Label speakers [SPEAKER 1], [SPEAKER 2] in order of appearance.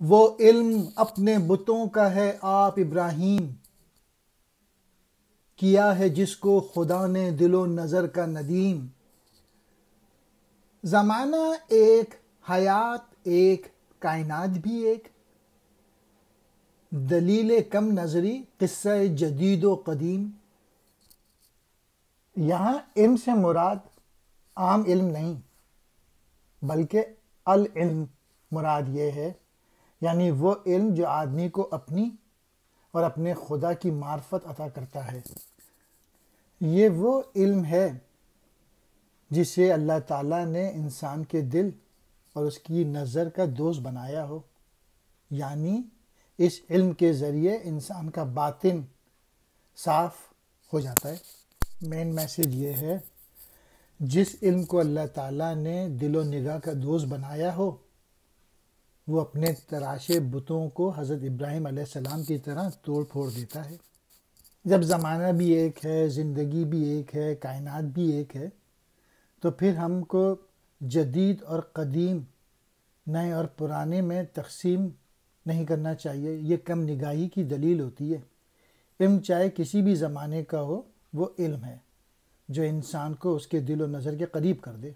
[SPEAKER 1] وہ علم اپنے بتوں کا ہے آپ ابراہیم، کیا ہے جس کو خدا نے دل و نظر کا ندیم۔ زمانہ ایک، حیات ایک، کائنات بھی ایک، دلیل کم نظری قصہ جدید و قدیم۔ یہاں علم سے مراد عام علم نہیں بلکہ العلم مراد یہ ہے، یعنی وہ علم جو آدمی کو اپنی اور اپنے خدا کی معرفت عطا کرتا ہے۔ یہ وہ علم ہے جسے اللہ تعالیٰ نے انسان کے دل اور اس کی نظر کا دوست بنایا ہو، یعنی اس علم کے ذریعے انسان کا باطن صاف ہو جاتا ہے۔ مین میسیج یہ ہے، جس علم کو اللہ تعالیٰ نے دل و نگاہ کا دوست بنایا ہو، وہ اپنے تراشے بتوں کو حضرت ابراہیم علیہ السلام کی طرح توڑ پھوڑ دیتا ہے۔ جب زمانہ بھی ایک ہے، زندگی بھی ایک ہے، کائنات بھی ایک ہے، تو پھر ہم کو جدید اور قدیم، نئے اور پرانے میں تقسیم نہیں کرنا چاہیے۔ یہ کم نگاہی کی دلیل ہوتی ہے۔ علم چاہے کسی بھی زمانے کا ہو، وہ علم ہے جو انسان کو اس کے دل و نظر کے قریب کر دے۔